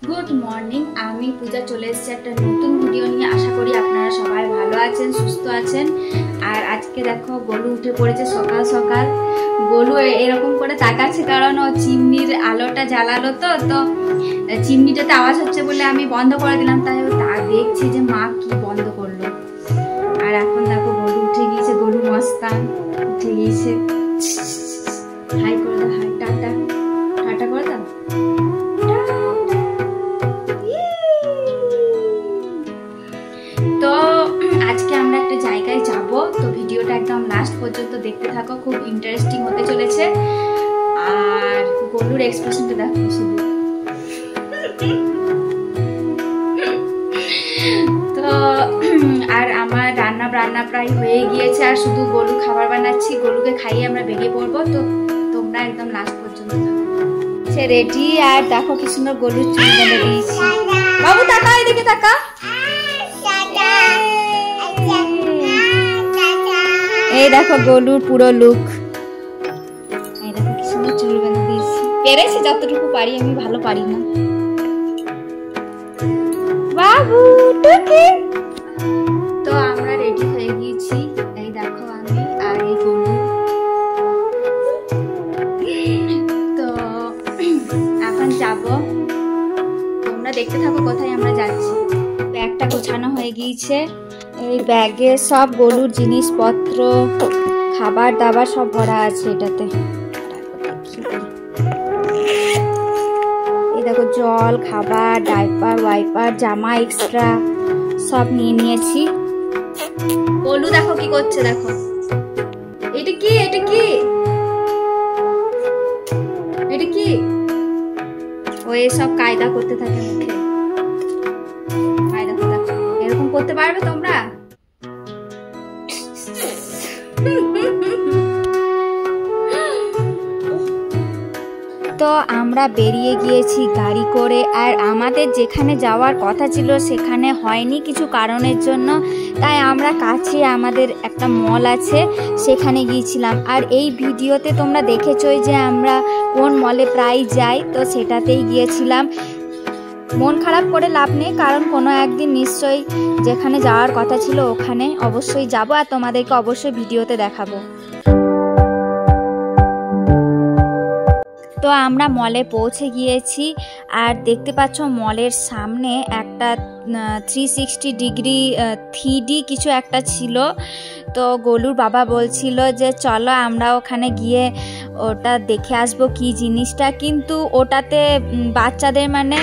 Good morning. আমি পূজা চলে এসেছি একটা নতুন ভিডিও নিয়ে। আশা করি আপনারা সবাই ভালো আছেন, সুস্থ আছেন। আর আজকে দেখো গোলু উঠে পড়েছে সকাল সকাল। গোলু এরকম করে তাকাচ্ছে কারণ ও চিমনির আলোটা জ্বালালো, তো চিমনিটাতে আওয়াজ হচ্ছে বলে আমি বন্ধ করে দিলাম। তাই ও দেখছি যে মা কি বন্ধ করলো। আর এখন দেখো গোলু উঠে গিয়েছে, গোলু মস্তান উঠে গিয়েছে। হাই করে দাও, হাই, টাটা টাটা করে দাও। তো আজকে আমরা একটা জায়গায় যাব, তো ভিডিওটা একদম লাস্ট পর্যন্ত দেখতে থাকো, খুব ইন্টারেস্টিং হতে চলেছে। আর গোলুর এক্সপ্রেশনটা দেখো শুধু। তো আর আমার রান্না প্রায় হয়ে গিয়েছে, আর শুধু গোলু খাবার বানাচ্ছি। গোলুকে খাইয়ে আমরা বেরিয়ে পড়বো, তো তোমরা একদম লাস্ট পর্যন্ত সে রেডি। আর দেখো কি সুন্দর গোলুর চুল বেঁধে দিয়েছি। বাবু তাকা, এদিকে তাকা। এই দেখো গোলুর পুরো লুক। এই দেখো কি সুন্দর চুল বেঁধে দিয়েছি। পেরেছি যতটুকু পারি, আমি ভালো পারি না। বাবু টুকি। তো আমরা রেডি হয়ে গিয়েছি। এই দেখো আমি আর এই গোলু। তো এখন যাব, তোমরা দেখতে থাকো কোথায় আমরা যাচ্ছি। ব্যাগটা গোছানো হয়ে গিয়েছে। এই ব্যাগে সব গোলুর জিনিসপত্র, খাবার দাবার সব ভরা আছে এটাতে। এই দেখো জল, খাবার, ডাইপার, ওয়াইপার, জামা এক্সট্রা সব নিয়ে নিয়েছি। গোলু দেখো কি করছে, দেখো এটা কি, এটা কি, এটা কি। ও এসব কায়দা করতে থাকে মুখে। কায়দা দেখো, এরকম করতে পারবে তোমরা? তো আমরা বেরিয়ে গিয়েছি গাড়ি করে। আর আমাদের যেখানে যাওয়ার কথা ছিল সেখানে হয়নি কিছু কারণের জন্য। তাই আমরা কাছে আমাদের একটা মল আছে, সেখানে গিয়েছিলাম। আর এই ভিডিওতে তোমরা দেখেছোই যে আমরা কোন মলে প্রায় যাই, তো সেটাতেই গিয়েছিলাম। মন খারাপ করে লাভ নেই, কারণ কোনো একদিন নিশ্চয়ই যেখানে যাওয়ার কথা ছিল ওখানে অবশ্যই যাব, আর তোমাদেরকে অবশ্যই ভিডিওতে দেখাবো। তো আমরা মলে পৌঁছে গিয়েছি। আর দেখতে পাচ্ছ মলের সামনে একটা 360 ডিগ্রি 3D কিছু একটা ছিল। তো গোলুর বাবা বলছিল যে চলো আমরা ওখানে গিয়ে ওটা দেখে আসবো কি জিনিসটা, কিন্তু ওটাতে বাচ্চাদের মানে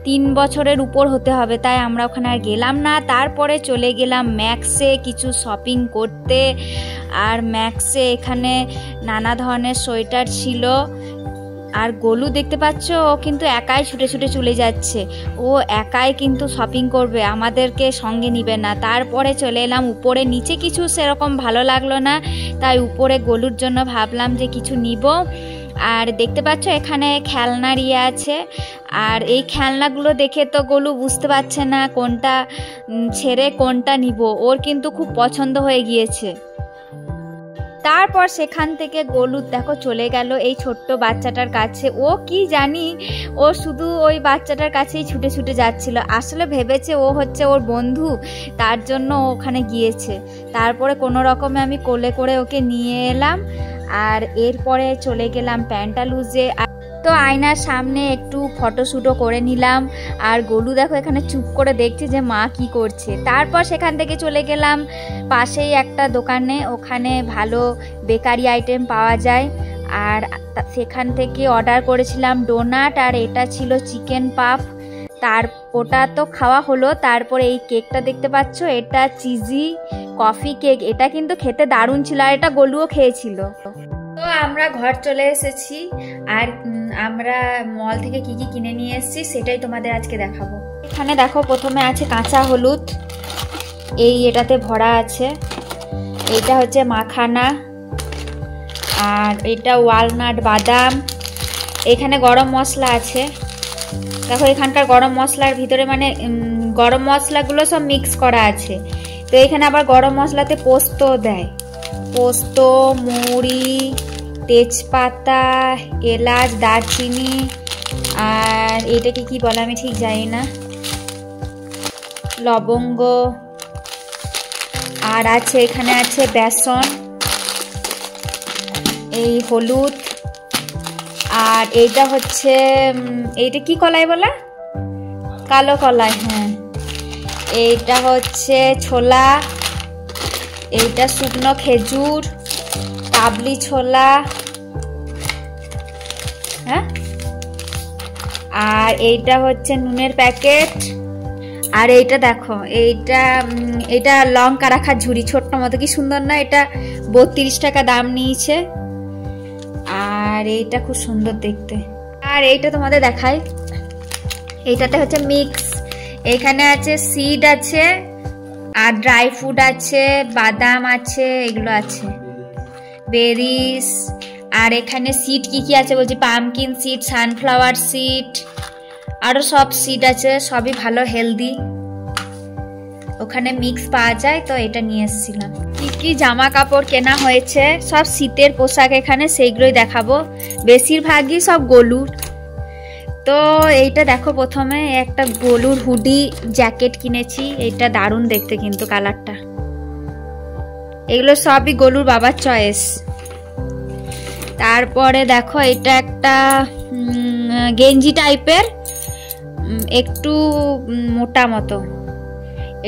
3 বছরের উপর হতে হবে, তাই আমরা ওখানে আর গেলাম না। তারপরে চলে গেলাম ম্যাক্সে কিছু শপিং করতে। আর ম্যাক্সে এখানে নানা ধরনের সোয়েটার ছিল। আর গোলু দেখতে পাচ্ছ, ও কিন্তু একাই ছুটে ছুটে চলে যাচ্ছে। ও একাই কিন্তু শপিং করবে, আমাদেরকে সঙ্গে নিবে না। তারপরে চলে এলাম উপরে। নিচে কিছু সেরকম ভালো লাগলো না, তাই উপরে গোলুর জন্য ভাবলাম যে কিছু নিব। আর দেখতে পাচ্ছ এখানে খেলনার ইয়ে আছে। আর এই খেলনাগুলো দেখে তো গোলু বুঝতে পারছে না কোনটা ছেড়ে কোনটা নিব। ওর কিন্তু খুব পছন্দ হয়ে গিয়েছে। তারপর সেখান থেকে গোলু দেখো চলে গেল এই ছোট্ট বাচ্চাটার কাছে। ও কি জানি, ও শুধু ওই বাচ্চাটার কাছেই ছুটে ছুটে যাচ্ছিল। আসলে ভেবেছে ও হচ্ছে ওর বন্ধু, তার জন্য ওখানে গিয়েছে। তারপরে কোনো রকমে আমি কোলে করে ওকে নিয়ে এলাম। আর এরপরে চলে গেলাম প্যান্টালুজে। তো আয়নার সামনে একটু ফটোশ্যুটও করে নিলাম। আর গোলু দেখো এখানে চুপ করে দেখছে যে মা কি করছে। তারপর সেখান থেকে চলে গেলাম পাশেই একটা দোকানে, ওখানে ভালো বেকারি আইটেম পাওয়া যায়। আর সেখান থেকে অর্ডার করেছিলাম ডোনাট, আর এটা ছিল চিকেন পাফ। ওটা তো খাওয়া হলো। তারপরে এই কেকটা দেখতে পাচ্ছ, এটা চিজি কফি কেক। এটা কিন্তু খেতে দারুণ ছিল, আর এটা গোলুও খেয়েছিল। তো আমরা ঘর চলে এসেছি। আর আমরা মল থেকে কি কি কিনে নিয়ে এসেছি সেটাই তোমাদের আজকে দেখাবো। এখানে দেখো প্রথমে আছে কাঁচা হলুদ, এটাতে ভরা আছে। এটা হচ্ছে মাখানা, আর এটা ওয়ালনাট বাদাম। এখানে গরম মশলা আছে। দেখো এখানকার গরম মশলার ভিতরে মানে গরম মশলাগুলো সব মিক্স করা আছে। তো এখানে আবার গরম মশলাতে পোস্ত দেয়, পোস্ত, মৌরি, তেজপাতা, এলাচ, দারচিনি আর এইটাকে কি বলে আমি ঠিক জানি না, লবঙ্গ, আর আছে এখানে আছে বেসন, এই হলুদ, আর এইটা হচ্ছে এইটা কি কলাই বলে, কালো কলাই। হ্যাঁ, এইটা হচ্ছে ছোলা, এইটা শুকনো খেজুর, কাবলি ছোলা, হ্যাঁ, আর এইটা হচ্ছে নুনের প্যাকেট। আর এইটা দেখো, এইটা লঙ্কা রাখার ঝুড়ি, ছোট্ট মতো, কি সুন্দর না, এটা 32 টাকা দাম নিয়েছে। আর এইটা খুব সুন্দর দেখতে। আর এইটা তোমাদের দেখাই, এইটাতে হচ্ছে মিক্স, এখানে আছে সিড আছে, আর ড্রাই ফ্রুট আছে, বাদাম আছে, এগুলো আছে, বেরিস। আর এখানে সিড কি কি আছে বলছি, পামকিন সিড, সানফ্লাওয়ার সিড, আরো সব সিড আছে, সবই ভালো, হেলদি। ওখানে মিক্স পাওয়া যায়, তো এটা নিয়ে এসেছিলাম। কি কি জামা কাপড় কেনা হয়েছে, সব শীতের পোশাক এখানে, সেইগুলোই দেখাবো। বেশিরভাগই সব গলুর। তো এইটা দেখো, প্রথমে একটা গলুর হুডি জ্যাকেট কিনেছি, এইটা দারুণ দেখতে কিন্তু কালারটা। এগুলো সবই গলুর বাবার চয়েস। তারপরে দেখো, এটা একটা গেঞ্জি টাইপের, একটু মোটা মতো,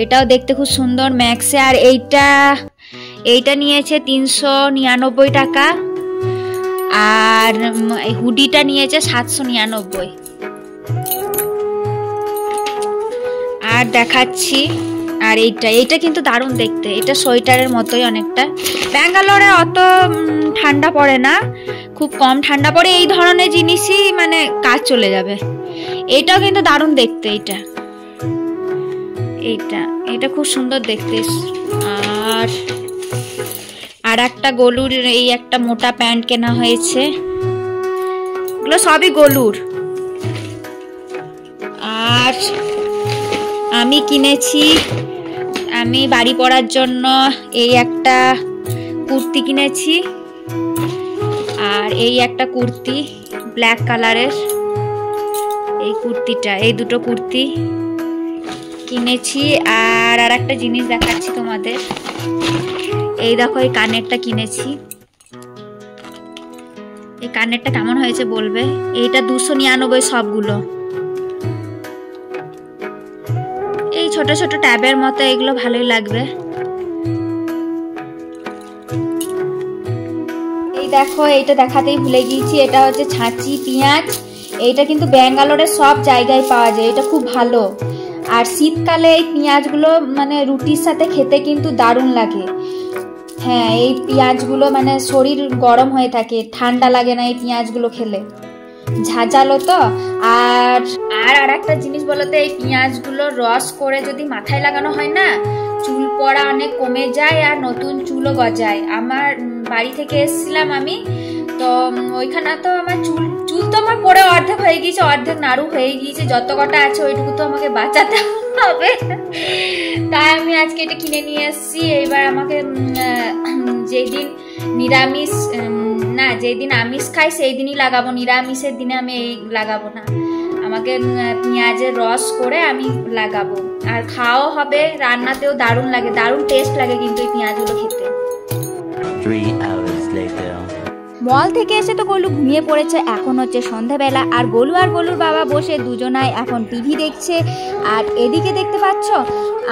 এটাও দেখতে খুব সুন্দর, ম্যাক্সে। আর এইটা নিয়েছে 399 টাকা, আর হুডিটা নিয়েছে 799। আর দেখাচ্ছি, আর এইটা কিন্তু দারুণ দেখতে, এটা সোয়েটারের মতোই অনেকটা। ব্যাঙ্গালোরে অত ঠান্ডা পড়ে না, খুব কম ঠান্ডা পড়ে, এই ধরনের জিনিসই মানে কাজ চলে যাবে। এইটাও কিন্তু দারুণ দেখতে, এইটা খুব সুন্দর দেখতে। আর একটা গলুর এই একটা মোটা প্যান্ট কেনা হয়েছে, এগুলো সবই গলুর। আর আমি কিনেছি, আমি বাড়ি পরার জন্য এই একটা কুর্তি কিনেছি, আর এই একটা কুর্তি ব্ল্যাক কালারের, এই কুর্তিটা, এই দুটো কুর্তি কিনেছি। আর একটা জিনিস দেখাচ্ছি তোমাদের, এই দেখো, এই কানেরটা কিনেছি। এই কানেরটা কেমন হয়েছে বলবে। এইটা 299 সবগুলো, এই ছোট ছোট ট্যাবের মতো, এগুলো ভালোই লাগবে। এই দেখো, এইটা দেখাতেই ভুলে গিয়েছি, এটা হচ্ছে ছাঁচি পেঁয়াজ। এইটা কিন্তু ব্যাঙ্গালোরের সব জায়গায় পাওয়া যায়, এটা খুব ভালো। আর শীতকালে এই পেঁয়াজগুলো মানে রুটির সাথে খেতে কিন্তু দারুণ লাগে। হ্যাঁ, এই পেঁয়াজগুলো মানে শরীর গরম হয়ে থাকে, ঠান্ডা লাগে না এই পেঁয়াজগুলো খেলে, ঝাঁঝালো তো। আর একটা জিনিস বলতে, এই পেঁয়াজগুলো রস করে যদি মাথায় লাগানো হয় না, চুল পড়া অনেক কমে যায়, আর নতুন চুলও গজায়। আমার বাড়ি থেকে এসেছিলাম আমি, তো ওইখানে তো আমার চুল তো আমার পরে অর্ধেক হয়ে গিয়েছে, অর্ধেক নাড়ু হয়ে গিয়েছে, যত কটা আছে ওইটুকু তো আমাকে বাঁচাতে হবে। তাই আমি আজকে এটা কিনে নিয়ে এসেছি। এইবার আমাকে যেদিন নিরামিষ না, যেদিন আমিষ খাই সেই দিনই লাগাবো, নিরামিষের দিনে আমি এই লাগাবো না। আমাকে পেঁয়াজের রস করে আমি লাগাবো, আর খাওয়াও হবে, রান্নাতেও দারুণ লাগে, দারুণ টেস্ট লাগে কিন্তু এই পেঁয়াজগুলো খেতে। 3 hours later. মল থেকে এসে তো গোলু ঘুমিয়ে পড়েছে, এখন হচ্ছে সন্ধ্যাবেলা, আর গোলু আর গোলুর বাবা বসে দুজনাই এখন টিভি দেখছে। আর এদিকে দেখতে পাচ্ছ,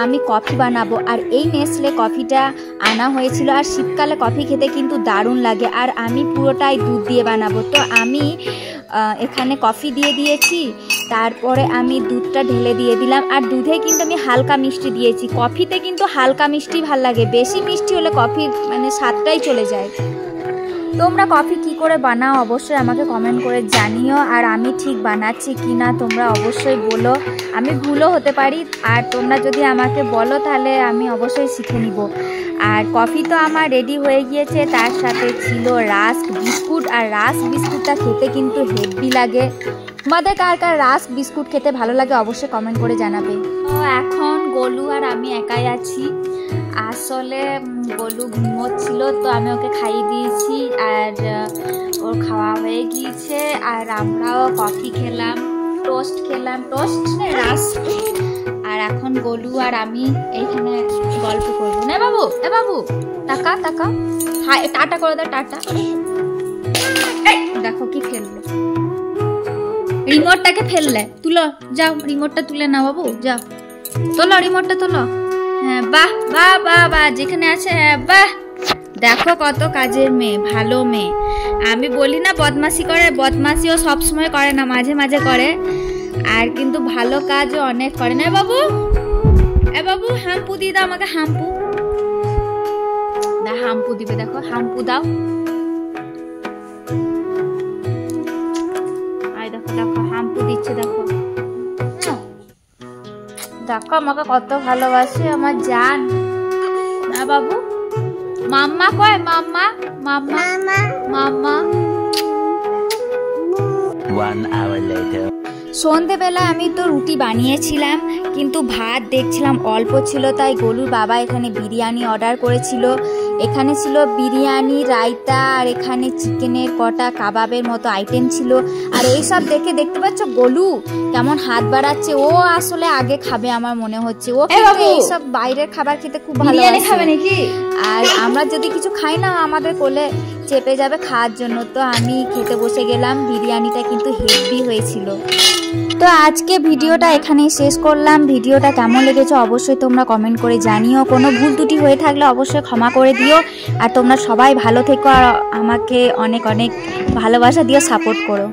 আমি কফি বানাবো, আর এই নেসলে কফিটা আনা হয়েছিল। আর শীতকালে কফি খেতে কিন্তু দারুণ লাগে, আর আমি পুরোটাই দুধ দিয়ে বানাবো। তো আমি এখানে কফি দিয়ে দিয়েছি, তারপরে আমি দুধটা ঢেলে দিয়ে দিলাম। আর দুধে কিন্তু আমি হালকা মিষ্টি দিয়েছি, কফিতে কিন্তু হালকা মিষ্টি ভাল লাগে, বেশি মিষ্টি হলে কফির মানে স্বাদটাই চলে যায়। তোমরা কফি কি করে বানাও অবশ্যই আমাকে কমেন্ট করে জানিও, আর আমি ঠিক বানাচ্ছি কি না তোমরা অবশ্যই বলো, আমি ভুলও হতে পারি। আর তোমরা যদি আমাকে বলো তাহলে আমি অবশ্যই শিখে নিব। আর কফি তো আমার রেডি হয়ে গিয়েছে, তার সাথে ছিল রাস্ক বিস্কুট, আর রাস্ক বিস্কুটটা খেতে কিন্তু হেভি লাগে। তোমাদের কার কার রাস্ক বিস্কুট খেতে ভালো লাগে অবশ্যই কমেন্ট করে জানাবে। তো এখন গোলু আর আমি একাই আছি, আসলে গোলু ঘুমোচ্ছিল, তো আমি ওকে খাইয়ে দিয়েছি, আর ওর খাওয়া হয়ে গিয়েছে, আর আমরাও কফি খেলাম। টোস্ট খেলাম, টোস্ট রাস্ক। আর এখন গোলু আর আমি এইখানে গল্প করবো না বাবু। এ বাবু টাকা টাকা, টাটা করে দাও, টাটা। দেখো কি ফেললো, রিমোটটাকে ফেললে। তুলো, যাও রিমোটটা তুলে নাও বাবু, যাও তোলো রিমোটটা তোলো। হ্যাঁ বাহ বাহ বাহ বাহ, যেখানে আছে। হ্যাঁ বাহ, দেখো কত কাজের মেয়ে, ভালো মেয়ে। আমি বলি না বদমাশি করে, বদমাশিও সবসময় করে না, মাঝে মাঝে করে। আর কিন্তু ভালো কাজও অনেক করে না বাবু। এ বাবু হাম্পু দিয়ে দাও আমাকে, হাম্পু দা, হাম্পু দিবে, দেখো হাম্পু দাও। আই দেখো দেখো হাম্পু দিচ্ছে, দেখো দেখো আমাকে কত ভালোবাসে আমার জান। না বাবু, মাম্মা কয়, মাম্মা মাম্মা মাম্মা। 1 hour later. সন্ধেবেলা আমি তো রুটি বানিয়েছিলাম, কিন্তু ভাত দেখছিলাম অল্প ছিল, তাই গোলুর বাবা এখানে বিরিয়ানি অর্ডার করেছিল। এখানে ছিল বিরিয়ানি, রায়তা, আর এখানে চিকেনের কটা কাবাবের মতো আইটেম ছিল। আর এইসব দেখে দেখতে পাচ্ছ গোলু কেমন হাত বাড়াচ্ছে। ও আসলে আগে খাবে আমার মনে হচ্ছে, ও এইসব বাইরের খাবার খেতে খুব ভালোবাসে। খাবে নাকি? আর আমরা যদি কিছু খাই না আমাদের কোলে চেপে যাবে খাওয়ার জন্য। তো আমি খেতে বসে গেলাম, বিরিয়ানিটা কিন্তু হেভি হয়েছিল। তো আজকে ভিডিওটা এখানেই শেষ করলাম। ভিডিওটা কেমন লেগেছে অবশ্যই তোমরা কমেন্ট করে জানিও। কোনো ভুল ত্রুটি হয়ে থাকলে অবশ্যই ক্ষমা করে দিও। আর তোমরা সবাই ভালো থেকো আর আমাকে অনেক অনেক ভালোবাসা দিয়ে সাপোর্ট করো।